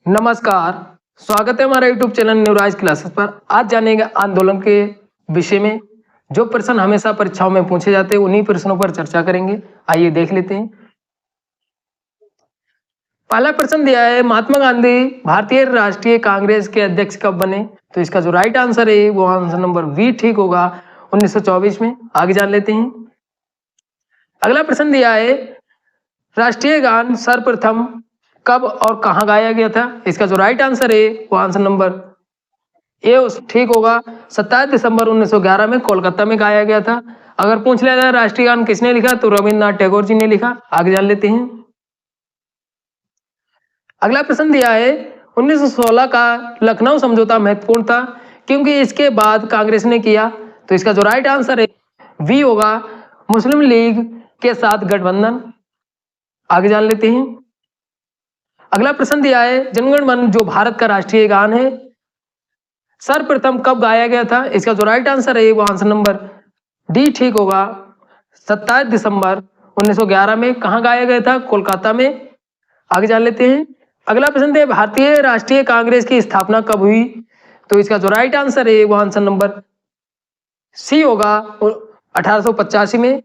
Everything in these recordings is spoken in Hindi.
नमस्कार। स्वागत है हमारे यूट्यूब चैनल न्यूराइज क्लासेस पर। आज जानेंगे आंदोलन के विषय में। जो प्रश्न हमेशा परीक्षाओं में पूछे जाते हैं उन्हीं प्रश्नों पर चर्चा करेंगे। आइए देख लेते हैं। पहला प्रश्न दिया है, महात्मा गांधी भारतीय राष्ट्रीय कांग्रेस के अध्यक्ष कब बने? तो इसका जो राइट आंसर है वो आंसर नंबर बी ठीक होगा, 1924 में। आगे जान लेते हैं। अगला प्रश्न दिया है, राष्ट्रीय गान सर्वप्रथम कब और कहां गाया गया था? इसका जो राइट आंसर है वो आंसर नंबर ए ठीक होगा, 27 दिसंबर 1911 में कोलकाता में गाया गया था। अगर पूछ लिया जाए राष्ट्रीय गान किसने लिखा, तो रविन्द्रनाथ टैगोर जी ने लिखा। आगे जान लेते हैं। अगला प्रश्न दिया है, 1916 का लखनऊ समझौता महत्वपूर्ण था क्योंकि इसके बाद कांग्रेस ने किया। तो इसका जो राइट आंसर है वी होगा, मुस्लिम लीग के साथ गठबंधन। आगे जान लेते हैं। अगला प्रश्न दिया है, जनगण मन जो भारत का राष्ट्रीय गान है सर्वप्रथम कब गाया गया था? इसका जो राइट आंसर है वो आंसर नंबर डी ठीक होगा, 27 दिसंबर 1911 में। कहां गाया गया था? कोलकाता में। आगे जान लेते हैं। अगला प्रश्न है, भारतीय राष्ट्रीय कांग्रेस की स्थापना कब हुई? तो इसका जो राइट आंसर है वो आंसर नंबर सी होगा, 1885 में।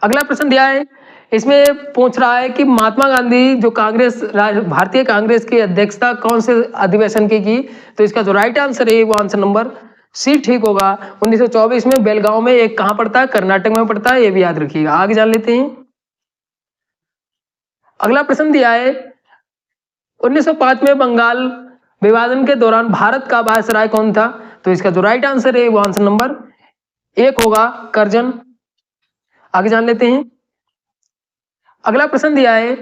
अगला प्रश्न दिया है, इसमें पूछ रहा है कि महात्मा गांधी जो भारतीय कांग्रेस की अध्यक्षता कौन से अधिवेशन की? तो इसका जो राइट आंसर है वो आंसर नंबर सी ठीक होगा, 1924 में। बेलगांव में एक कहां पड़ता है? कर्नाटक में पड़ता है, ये भी याद रखिएगा। आगे जान लेते हैं। अगला प्रश्न दिया है, 1905 में बंगाल विभाजन के दौरान भारत का वायसराय कौन था? तो इसका जो राइट आंसर है वो आंसर नंबर एक होगा, करजन। आगे जान लेते हैं। अगला प्रश्न दिया है,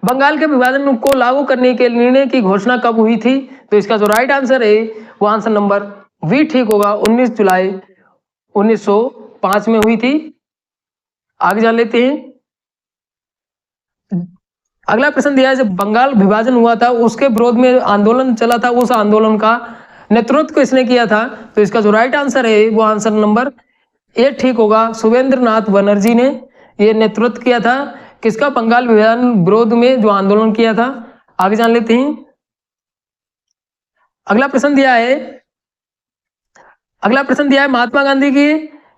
बंगाल के विभाजन को लागू करने के निर्णय की घोषणा कब हुई थी? तो इसका जो राइट आंसर है वो आंसर नंबर वी ठीक होगा, 19 जुलाई 1905 में हुई थी। आगे जान लेते हैं। अगला प्रश्न दिया है, जब बंगाल विभाजन हुआ था उसके विरोध में आंदोलन चला था, उस आंदोलन का नेतृत्व किसने किया था? तो इसका जो राइट आंसर है वो आंसर नंबर ए ठीक होगा, सुरेंद्र नाथ बनर्जी ने यह नेतृत्व किया था। किसका? बंगाल विभाजन विरोध में जो आंदोलन किया था। आगे जान लेते हैं। अगला प्रश्न दिया है, महात्मा गांधी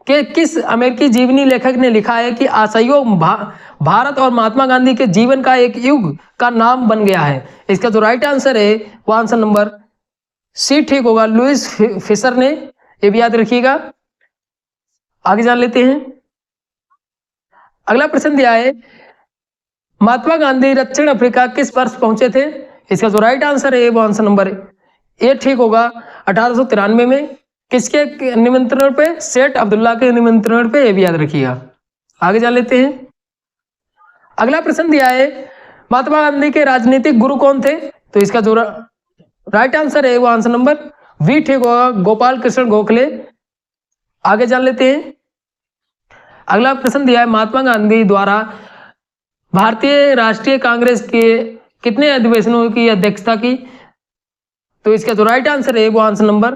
के किस अमेरिकी जीवनी लेखक ने लिखा है कि असहयोग भारत और महात्मा गांधी के जीवन का एक युग का नाम बन गया है? इसका जो राइट आंसर है वो आंसर नंबर सी ठीक होगा, लुइस फिशर ने। ये भी याद रखिएगा। आगे जान लेते हैं। अगला प्रश्न दिया है, महात्मा गांधी दक्षिण अफ्रीका किस वर्ष पहुंचे थे? इसका जो राइट आंसर है वो आंसर नंबर ए ठीक होगा, 1893 में। किसके निमंत्रण पे? सेठ अब्दुल्ला के निमंत्रण पे। ये भी याद रखिएगा। आगे जान लेते हैं। अगला प्रश्न दिया है, महात्मा गांधी के राजनीतिक गुरु कौन थे? तो इसका जो राइट आंसर है वो आंसर नंबर वी ठीक होगा, गोपाल कृष्ण गोखले। आगे जान लेते हैं। अगला प्रश्न दिया है, महात्मा गांधी द्वारा भारतीय राष्ट्रीय कांग्रेस के कितने अधिवेशनों की अध्यक्षता की? तो इसका जो राइट आंसर है वो आंसर नंबर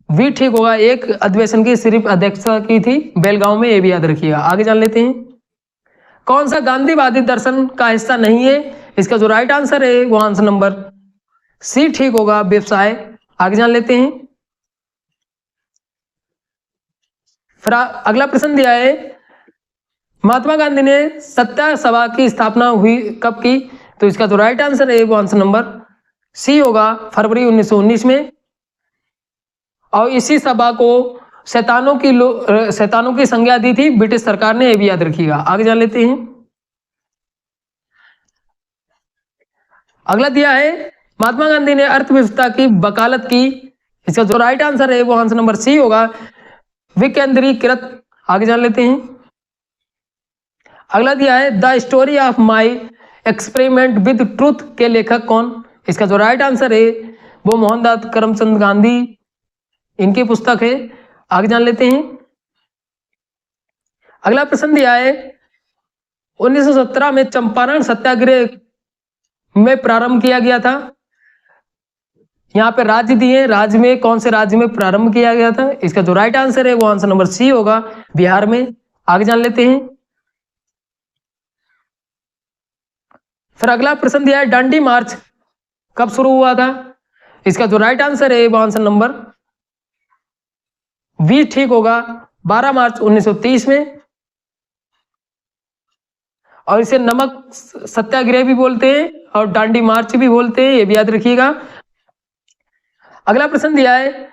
वी ठीक होगा, एक अधिवेशन की सिर्फ अध्यक्षता की थी, बेलगांव में। ये भी याद रखिएगा। आगे जान लेते हैं। कौन सा गांधीवादी दर्शन का हिस्सा नहीं है? इसका जो राइट आंसर है वो आंसर नंबर सी ठीक होगा, व्यवसाय। आगे जान लेते हैं। फिर अगला प्रश्न दिया है, महात्मा गांधी ने सत्या सभा की स्थापना हुई कब की? तो इसका जो राइट आंसर है वो आंसर नंबर सी होगा, फरवरी 1919 में। और इसी सभा को शैतानों की संज्ञा दी थी ब्रिटिश सरकार ने। ये भी याद रखिएगा। आगे जान लेते हैं। अगला दिया है, महात्मा गांधी ने अर्थव्यवस्था की वकालत की। इसका जो राइट आंसर है वो आंसर नंबर सी होगा, विकेंद्रीकृत। आगे जान लेते हैं। अगला दिया है, the story of my experiment with truth के लेखक कौन? इसका जो राइट आंसर है वो मोहनदास करमचंद गांधी, इनकी पुस्तक है। आगे जान लेते हैं। अगला प्रश्न दिया है, 1917 में चंपारण सत्याग्रह में प्रारंभ किया गया था। यहाँ पे राज्य दिए, राज्य में कौन से राज्य में प्रारंभ किया गया था? इसका जो राइट आंसर है वो आंसर नंबर सी होगा, बिहार में। आगे जान लेते हैं। फिर अगला प्रश्न दिया है डांडी मार्च कब शुरू हुआ था। इसका जो राइट आंसर है वो आंसर नंबर बी ठीक होगा, 12 मार्च 1930 में। और इसे नमक सत्याग्रह भी बोलते हैं और डांडी मार्च भी बोलते हैं, ये भी याद रखिएगा। अगला प्रश्न दिया है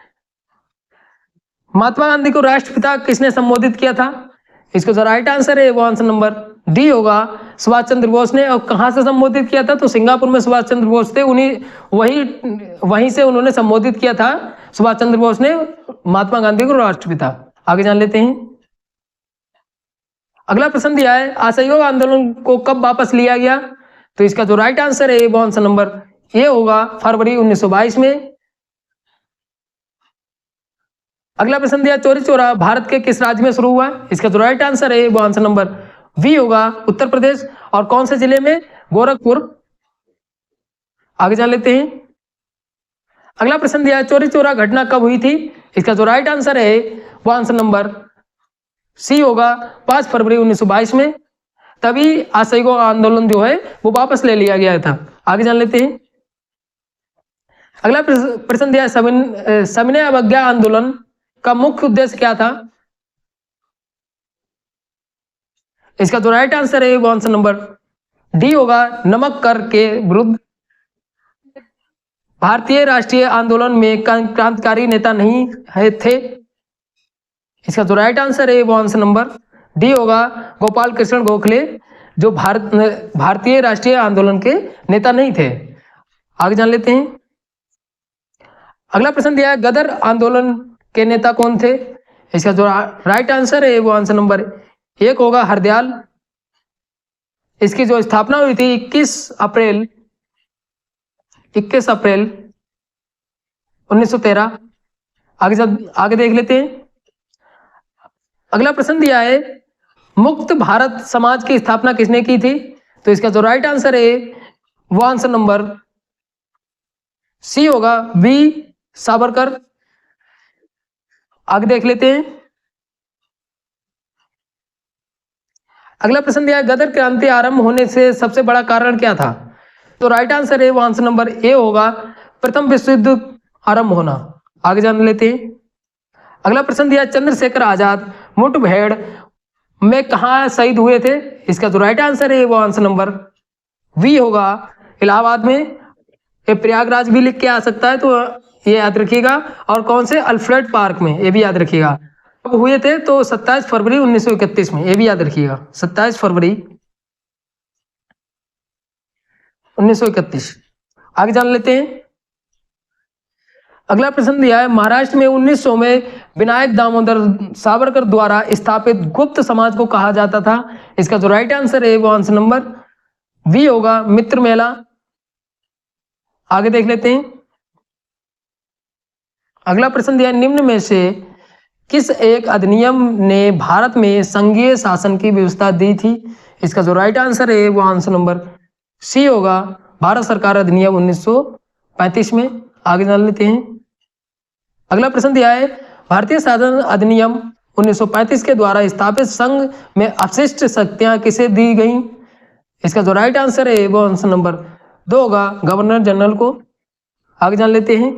महात्मा गांधी को राष्ट्रपिता किसने संबोधित किया था। इसका जो राइट आंसर है वो आंसर नंबर डी होगा, सुभाष चंद्र बोस ने। और कहां से संबोधित किया था, तो सिंगापुर में सुभाष चंद्र बोस थे, वहीं से उन्होंने संबोधित किया था सुभाष चंद्र बोस ने महात्मा गांधी को राष्ट्रपिता। आगे जान लेते हैं। अगला प्रश्न दिया है असहयोग आंदोलन को कब वापस लिया गया। तो इसका जो राइट आंसर है वो आंसर नंबर ए होगा, फरवरी 1922 में। अगला प्रश्न दिया चौरी चौरा भारत के किस राज्य में शुरू हुआ। इसका जो राइट आंसर है वो आंसर नंबर बी होगा, उत्तर प्रदेश। और कौन से जिले में, गोरखपुर। आगे जान लेते हैं। अगला प्रश्न दिया चौरी चौरा घटना कब हुई थी। इसका जो राइट आंसर है वो आंसर नंबर सी होगा, 5 फरवरी 1922 में। तभी असहयोग आंदोलन जो है वो वापस ले लिया गया था। आगे जान लेते हैं। अगला प्रश्न दिया सविनय अवज्ञा आंदोलन का मुख्य उद्देश्य क्या था। इसका जो राइट आंसर है वो आंसर नंबर डी होगा, नमक कर के विरुद्ध। भारतीय राष्ट्रीय आंदोलन में क्रांतिकारी नेता नहीं थे। इसका जो राइट आंसर है वो आंसर नंबर डी होगा, गोपाल कृष्ण गोखले, जो भारतीय राष्ट्रीय आंदोलन के नेता नहीं थे। आगे जान लेते हैं। अगला प्रश्न दिया है गदर आंदोलन के नेता कौन थे। इसका जो राइट आंसर है वो आंसर नंबर 1 होगा, हरदयाल। इसकी जो स्थापना हुई थी 21 अप्रैल 1913। आगे देख लेते हैं। अगला प्रश्न दिया है मुक्त भारत समाज की स्थापना किसने की थी। तो इसका जो राइट आंसर है वो आंसर नंबर सी होगा, बी सावरकर। आगे देख लेते हैं। अगला प्रश्न दिया है गदर क्रांति आरंभ होने से सबसे बड़ा कारण क्या था। तो राइट आंसर है वो आंसर नंबर ए होगा, प्रथम विश्व युद्ध आरंभ होना। आगे जान लेते हैं। अगला प्रश्न दिया चंद्रशेखर आजाद मुठभेड़ में कहां शहीद हुए थे। इसका जो राइट आंसर है वो आंसर नंबर बी होगा, इलाहाबाद में। ये प्रयागराज भी लिख के आ सकता है, तो ये याद रखिएगा। और कौन से, अल्फ्रेड पार्क में, ये भी याद रखिएगा। कब हुए थे, तो 27 फरवरी 1931 में, ये भी याद रखिएगा, 27 फरवरी 1931। आगे जान लेते हैं। अगला प्रश्न दिया है महाराष्ट्र में 1900 में विनायक दामोदर सावरकर द्वारा स्थापित गुप्त समाज को कहा जाता था। इसका जो राइट आंसर है वो आंसर नंबर बी होगा, मित्र मेला। आगे देख लेते हैं। अगला प्रश्न दिया निम्न में से किस एक अधिनियम ने भारत में संघीय शासन की व्यवस्था दी थी। इसका जो राइट आंसर है वो आंसर नंबर सी होगा, भारत सरकार अधिनियम 1935 में। आगे जान लेते हैं। अगला प्रश्न दिया है भारतीय शासन अधिनियम 1935 के द्वारा स्थापित संघ में अवशिष्ट शक्तियां किसे दी गई। इसका जो राइट आंसर है वो आंसर नंबर 2 होगा, गवर्नर जनरल को। आगे जान लेते हैं।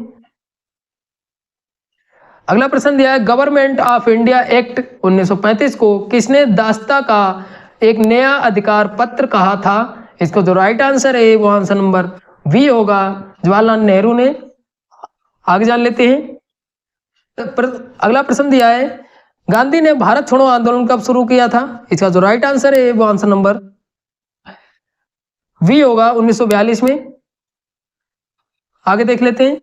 अगला प्रश्न दिया है गवर्नमेंट ऑफ इंडिया एक्ट 1935 को किसने दास्ता का एक नया अधिकार पत्र कहा था। इसको जो राइट आंसर है वो आंसर नंबर बी होगा, जवाहरलाल नेहरू ने। आगे जान लेते हैं। अगला प्रश्न दिया है गांधी ने भारत छोड़ो आंदोलन कब शुरू किया था। इसका जो राइट आंसर है वो आंसर नंबर बी होगा, 1942 में। आगे देख लेते हैं।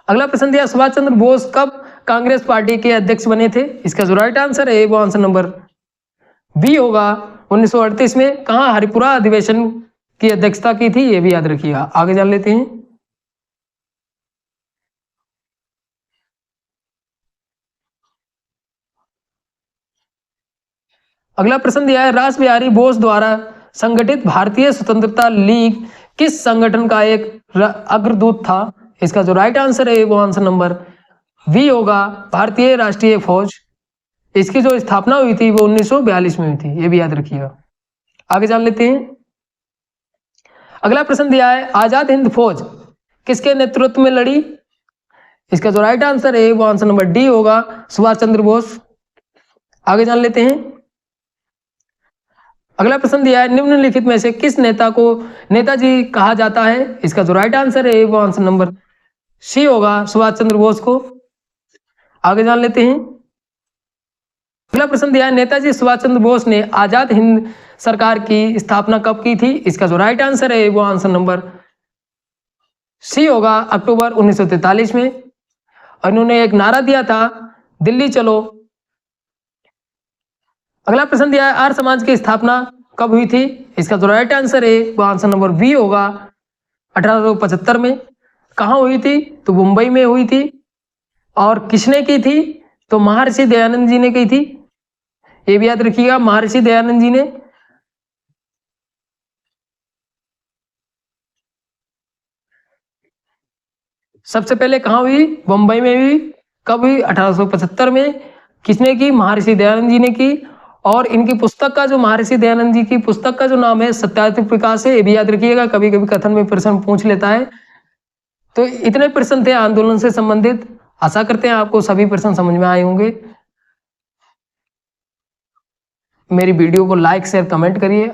अगला प्रश्न दिया सुभाष चंद्र बोस कब कांग्रेस पार्टी के अध्यक्ष बने थे। इसका जो राइट आंसर है वो आंसर नंबर बी होगा, 1938 में। कहां, हरिपुरा अधिवेशन की अध्यक्षता की थी, ये भी याद रखिएगा। आगे जान लेते हैं। अगला प्रश्न दिया है रास बिहारी बोस द्वारा संगठित भारतीय स्वतंत्रता लीग किस संगठन का एक अग्रदूत था। इसका जो राइट आंसर है वो आंसर नंबर बी होगा, भारतीय राष्ट्रीय फौज। इसकी जो स्थापना हुई थी वो 1942 में हुई थी, ये भी याद रखिएगा। आगे जान लेते हैं। अगला प्रश्न दिया है, आजाद हिंद फौज किसके नेतृत्व में लड़ी? इसका जो राइट आंसर है वो आंसर नंबर डी होगा, सुभाष चंद्र बोस। आगे जान लेते हैं। अगला प्रश्न दिया है, निम्नलिखित में से किस नेता को नेताजी कहा जाता है? इसका जो राइट आंसर है वो आंसर नंबर सी होगा, सुभाष चंद्र बोस को। आगे जान लेते हैं। अगला प्रश्न दिया है, नेताजी सुभाष चंद्र बोस ने आजाद हिंद सरकार की स्थापना कब की थी? इसका जो राइट आंसर है वो आंसर नंबर सी होगा, अक्टूबर 1943 में। और इन्होंने एक नारा दिया था, दिल्ली चलो। अगला प्रश्न दिया है, आर्य समाज की स्थापना कब हुई थी? इसका जो राइट आंसर है वो आंसर नंबर बी होगा, 1875 में। कहाँ हुई थी? तो मुंबई में हुई थी। और किसने की थी? तो महर्षि दयानंद जी ने की थी। ये भी याद रखिएगा, महर्षि दयानंद जी ने। सबसे पहले कहाँ हुई? बम्बई में हुई। कब हुई? 1875 में। किसने की? महर्षि दयानंद जी ने की। और इनकी पुस्तक का जो महर्षि दयानंद जी की पुस्तक का जो नाम है सत्यार्थ विकास है, ये भी याद रखिएगा, कभी कभी कथन में प्रश्न पूछ लेता है। तो इतने प्रश्न थे आंदोलन से संबंधित। आशा करते हैं आपको सभी प्रश्न समझ में आए होंगे। मेरी वीडियो को लाइक शेयर कमेंट करिए।